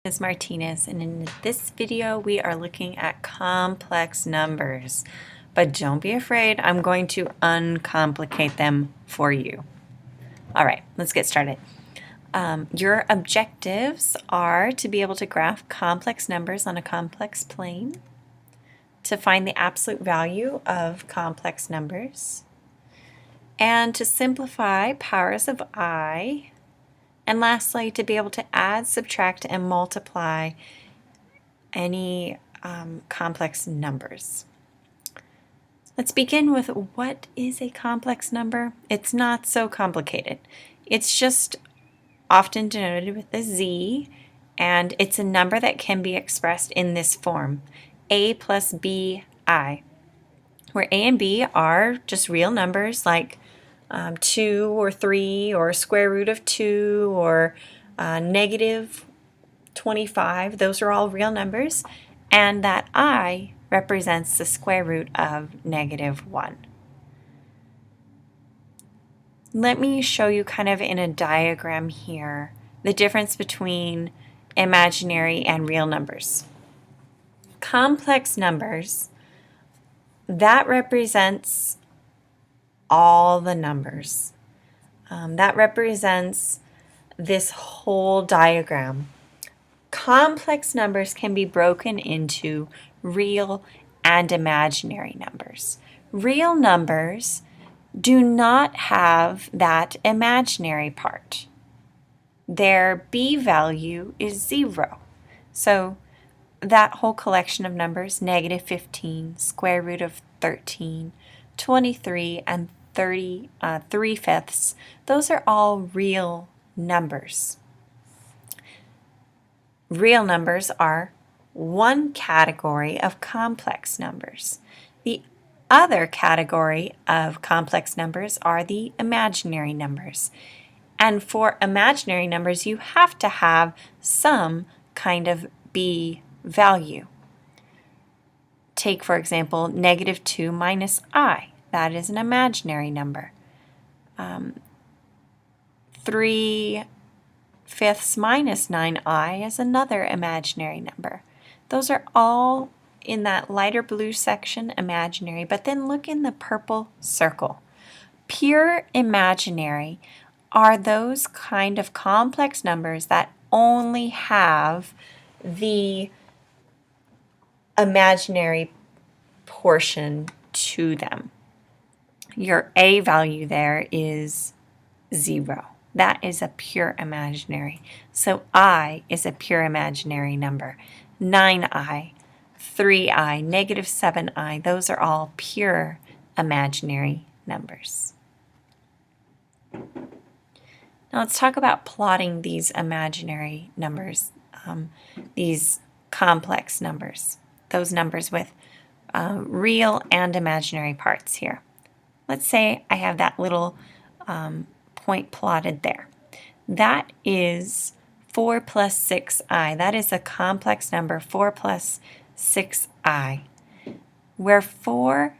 Ms. Martinez, and in this video we are looking at complex numbers. But don't be afraid, I'm going to uncomplicate them for you. All right, let's get started. Your objectives are to be able to graph complex numbers on a complex plane, to find the absolute value of complex numbers, and to simplify powers of I, and lastly, to be able to add, subtract, and multiply any complex numbers. Let's begin with what is a complex number? It's not so complicated. It's just often denoted with a z, and it's a number that can be expressed in this form, a plus bi, where a and b are just real numbers like 2 or 3 or square root of 2 or negative 25. Those are all real numbers, and that I represents the square root of negative 1. Let me show you kind of in a diagram here the difference between imaginary and real numbers. Complex numbers, that represents all the numbers. That represents this whole diagram. Complex numbers can be broken into real and imaginary numbers. Real numbers do not have that imaginary part. Their b value is 0. So that whole collection of numbers, negative 15, square root of 13, 23, and 3/5, those are all real numbers. Real numbers are one category of complex numbers. The other category of complex numbers are the imaginary numbers. And for imaginary numbers, you have to have some kind of b value. Take, for example, negative 2 minus I. That is an imaginary number. 3/5 minus 9i is another imaginary number. Those are all in that lighter blue section, imaginary, but then look in the purple circle. Pure imaginary are those kind of complex numbers that only have the imaginary portion to them. Your a value there is 0. That is a pure imaginary. So I is a pure imaginary number. 9i, 3i, negative 7i, those are all pure imaginary numbers. Now let's talk about plotting these imaginary numbers, these complex numbers, those numbers with real and imaginary parts here. Let's say I have that little point plotted there. That is 4 plus 6i. That is a complex number, 4 plus 6i, where 4,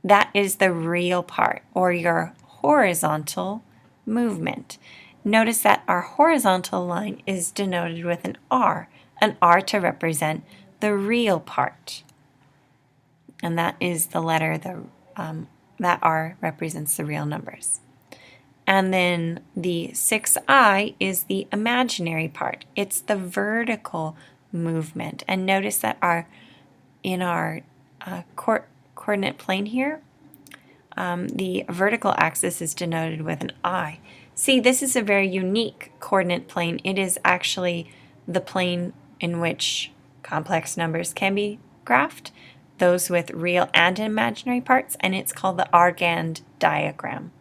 that is the real part, or your horizontal movement. Notice that our horizontal line is denoted with an R to represent the real part. And that is the letter, that R represents the real numbers. And then the 6i is the imaginary part. It's the vertical movement. And notice that in our coordinate plane here, the vertical axis is denoted with an I. See, this is a very unique coordinate plane. It is actually the plane in which complex numbers can be graphed, those with real and imaginary parts, and it's called the Argand diagram.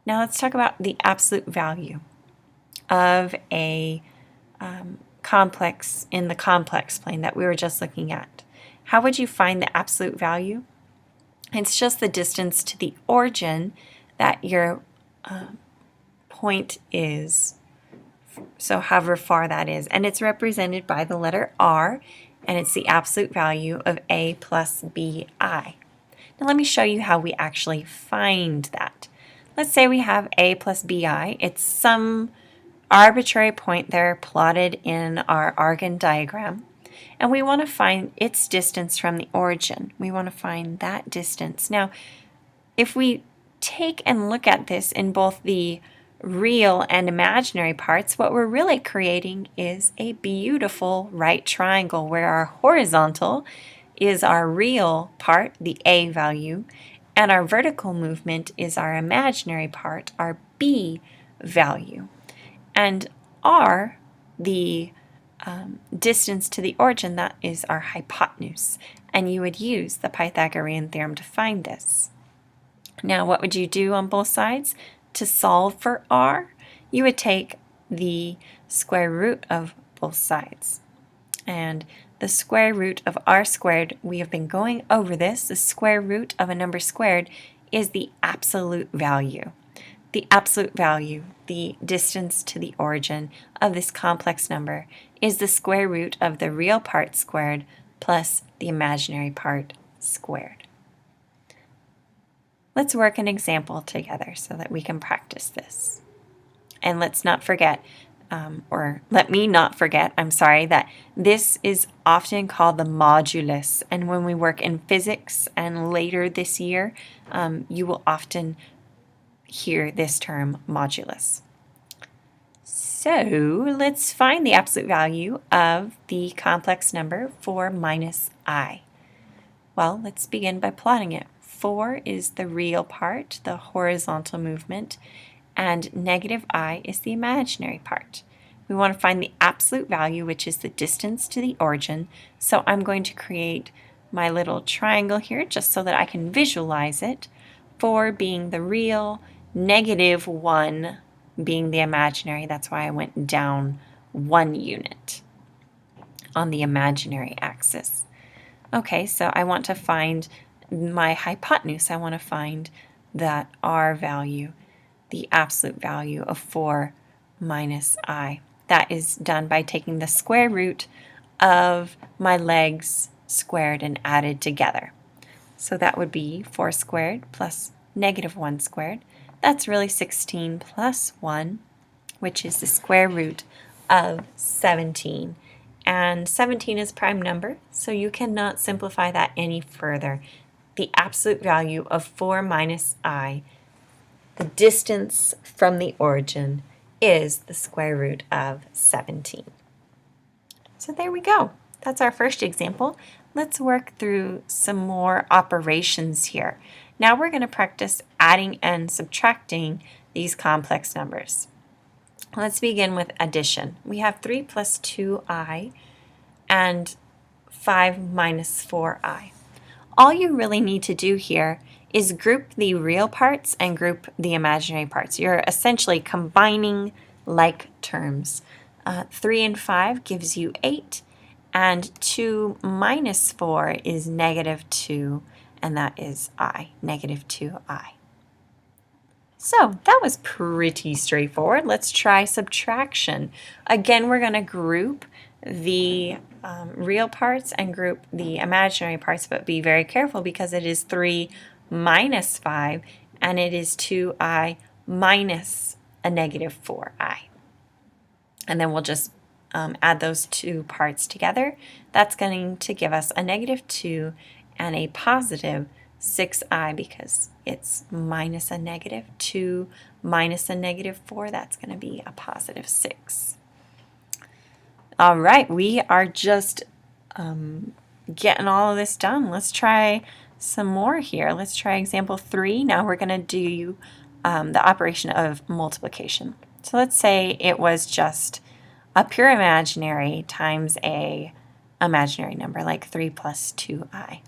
Now let's talk about the absolute value of a complex in the complex plane that we were just looking at. How would you find the absolute value? It's just the distance to the origin that your point is, so however far that is, and it's represented by the letter R, and it's the absolute value of a plus bi. Now let me show you how we actually find that. Let's say we have a plus bi. It's some arbitrary point there plotted in our Argand diagram. And we want to find its distance from the origin. We want to find that distance. Now, if we take and look at this in both the real and imaginary parts, what we're really creating is a beautiful right triangle where our horizontal is our real part, the A value, and our vertical movement is our imaginary part, our B value. And R, the distance to the origin, that is our hypotenuse. And you would use the Pythagorean theorem to find this. Now, what would you do on both sides? To solve for R, you would take the square root of both sides. And the square root of R squared, we have been going over this, the square root of a number squared is the absolute value. The absolute value, the distance to the origin of this complex number, is the square root of the real part squared plus the imaginary part squared. Let's work an example together so that we can practice this. And let's not forget, or let me not forget, that this is often called the modulus. And when we work in physics and later this year, you will often hear this term modulus. So let's find the absolute value of the complex number 4 minus I. Well, let's begin by plotting it. 4 is the real part, the horizontal movement, and negative I is the imaginary part. We want to find the absolute value, which is the distance to the origin. So I'm going to create my little triangle here just so that I can visualize it. 4 being the real, negative 1 being the imaginary. That's why I went down 1 unit on the imaginary axis. Okay, so I want to find my hypotenuse. I want to find that R value, the absolute value of 4 minus I. That is done by taking the square root of my legs squared and added together. So that would be 4 squared plus negative 1 squared. That's really 16 plus 1, which is the square root of 17. And 17 is a prime number, so you cannot simplify that any further. The absolute value of 4 minus I, the distance from the origin, is the square root of 17. So there we go. That's our first example. Let's work through some more operations here. Now we're going to practice adding and subtracting these complex numbers. Let's begin with addition. We have 3 plus 2i and 5 minus 4i. All you really need to do here is group the real parts and group the imaginary parts. You're essentially combining like terms. 3 and 5 gives you 8, and 2 minus 4 is negative 2, and that is I, negative 2i. So that was pretty straightforward. Let's try subtraction. Again, we're going to group the real parts and group the imaginary parts, but be very careful because it is 3 minus 5 and it is 2i minus a negative 4i. And then we'll just add those two parts together. That's going to give us a negative 2 and a positive 6i because it's minus a negative 2 minus a negative 4. That's going to be a positive 6. All right, we are just getting all of this done. Let's try some more here. Let's try example 3. Now we're going to do the operation of multiplication. So let's say it was just a pure imaginary times a imaginary number, like 3 plus 2i.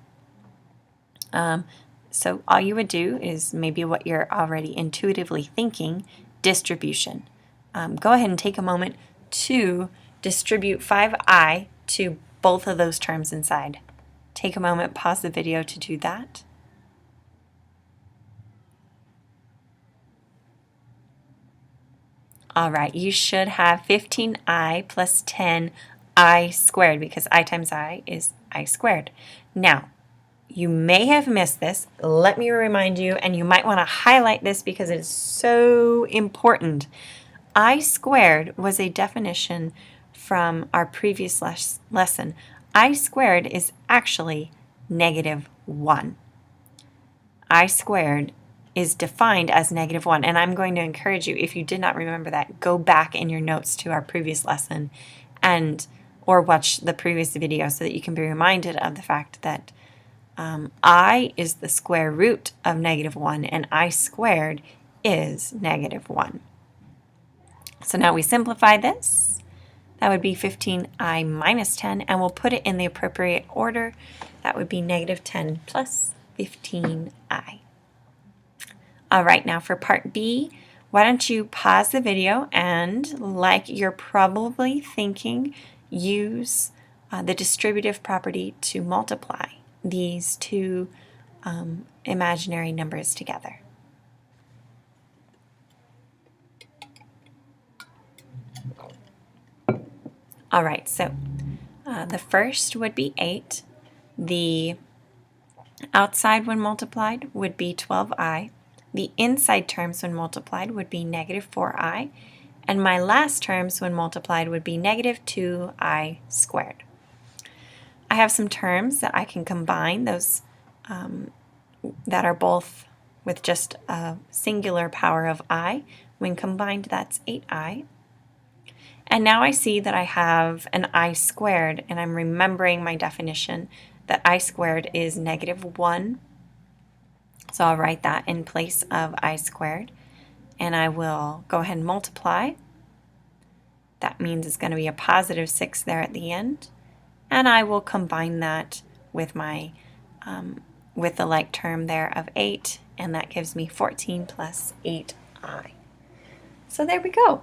So all you would do is maybe what you're already intuitively thinking, distribution. Go ahead and take a moment to distribute 5i to both of those terms inside. Take a moment, pause the video to do that. All right, you should have 15i plus 10i squared because I times I is I squared. Now, you may have missed this. Let me remind you, and you might want to highlight this because it is so important. I squared was a definition from our previous lesson. I squared is actually -1. I squared is defined as -1, and I'm going to encourage you, if you did not remember that, go back in your notes to our previous lesson or watch the previous video so that you can be reminded of the fact that I is the square root of -1, and I squared is -1. So now we simplify this. That would be 15i minus 10, and we'll put it in the appropriate order. That would be -10 plus 15i. All right, now for part B, why don't you pause the video and, like you're probably thinking, use the distributive property to multiply these two imaginary numbers together. All right, so the first would be 8. The outside when multiplied would be 12i. The inside terms when multiplied would be -4i. And my last terms when multiplied would be -2i squared. I have some terms that I can combine, those that are both with just a singular power of I. When combined, that's 8i. And now I see that I have an I squared, and I'm remembering my definition that I squared is -1. So I'll write that in place of I squared, and I will go ahead and multiply. That means it's going to be a +6 there at the end, and I will combine that with my with the like term there of 8, and that gives me 14 plus 8i. So there we go.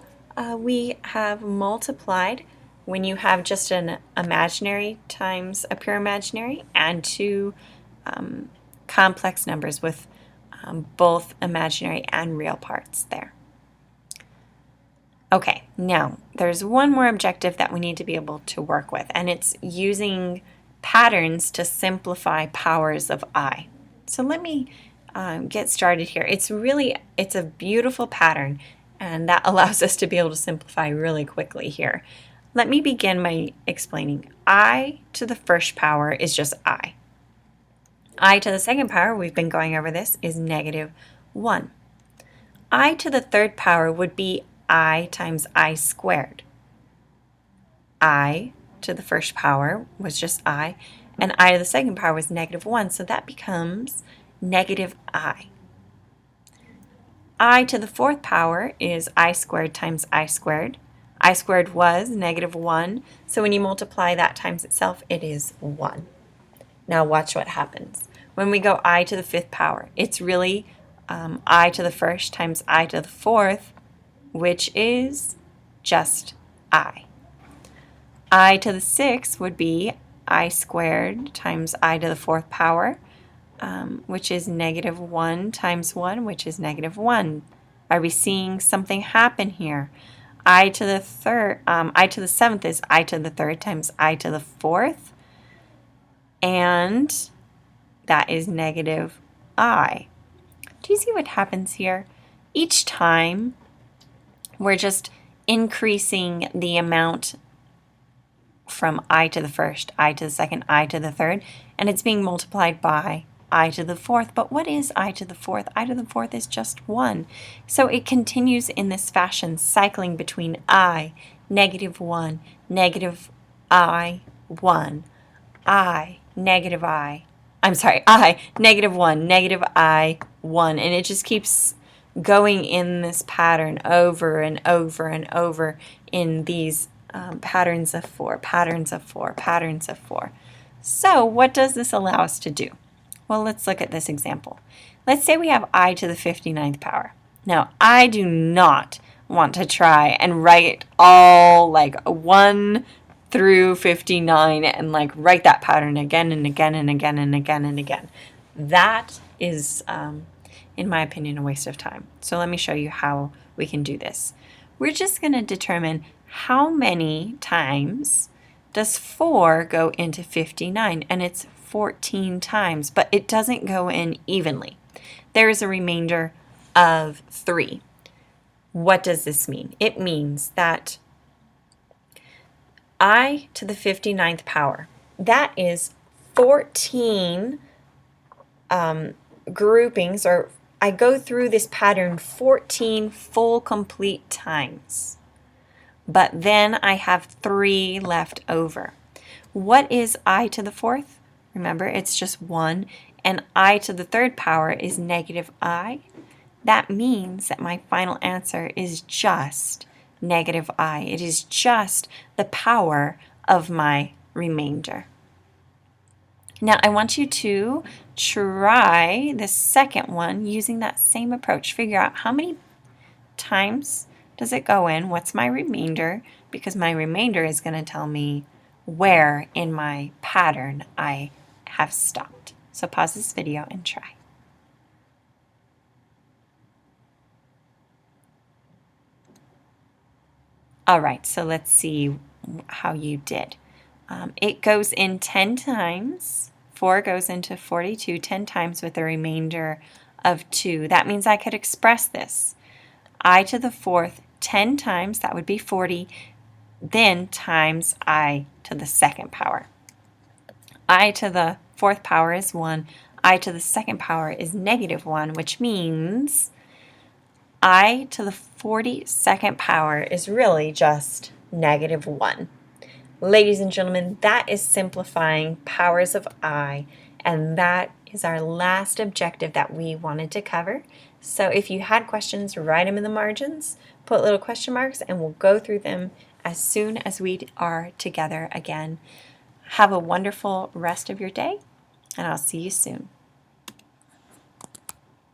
We have multiplied when you have just an imaginary times a pure imaginary and two complex numbers with both imaginary and real parts there. Okay, now there's one more objective that we need to be able to work with, and it's using patterns to simplify powers of I. So let me get started here. It's a beautiful pattern, and that allows us to be able to simplify really quickly here. Let me begin by explaining. I to the first power is just I. I to the second power, we've been going over this, is -1. I to the third power would be I times I squared. I to the first power was just I, and I to the second power was -1, so that becomes -I. I to the fourth power is I squared times I squared. I squared was -1, so when you multiply that times itself, it is 1. Now watch what happens. When we go I to the fifth power, it's really I to the first times I to the fourth, which is just I. I to the sixth would be I squared times I to the fourth power, which is -1 times 1, which is -1. Are we seeing something happen here? I to the seventh is I to the third times I to the fourth, and that is -I. Do you see what happens here? Each time we're just increasing the amount from I to the first, I to the second, I to the third, and it's being multiplied by I to the fourth. But what is I to the fourth? I to the fourth is just 1. So it continues in this fashion, cycling between I, -1, -I, 1, I, I. I'm sorry, I, -1, -I, 1. And it just keeps going in this pattern over and over and over in these patterns of 4, patterns of 4, patterns of 4. So what does this allow us to do? Well, let's look at this example. Let's say we have I to the 59th power. Now, I do not want to try and write all like 1 through 59 and like write that pattern again and again and again and again and again. That is, in my opinion, a waste of time. So let me show you how we can do this. We're just going to determine how many times does 4 go into 59, and it's 14 times, but it doesn't go in evenly. There is a remainder of 3. What does this mean? It means that I to the 59th power, that is 14 groupings, or I go through this pattern 14 full complete times. But then I have 3 left over. What is I to the 4th? Remember, it's just 1, and I to the 3rd power is negative I. That means that my final answer is just negative I. It is just the power of my remainder. Now, I want you to try the second one using that same approach. Figure out how many times does it go in, what's my remainder, because my remainder is going to tell me where in my pattern I have stopped. So pause this video and try. All right, so let's see how you did. It goes in 10 times. 4 goes into 42 10 times with a remainder of 2. That means I could express this. I to the 4th 10 times, that would be 40, then times I to the 2nd power. I to the 4th power is 1. I to the 2nd power is negative 1, which means I to the 42nd power is really just negative 1. Ladies and gentlemen, that is simplifying powers of I, and that is our last objective that we wanted to cover. So if you had questions, write them in the margins, put little question marks, and we'll go through them as soon as we are together again. Have a wonderful rest of your day, and I'll see you soon.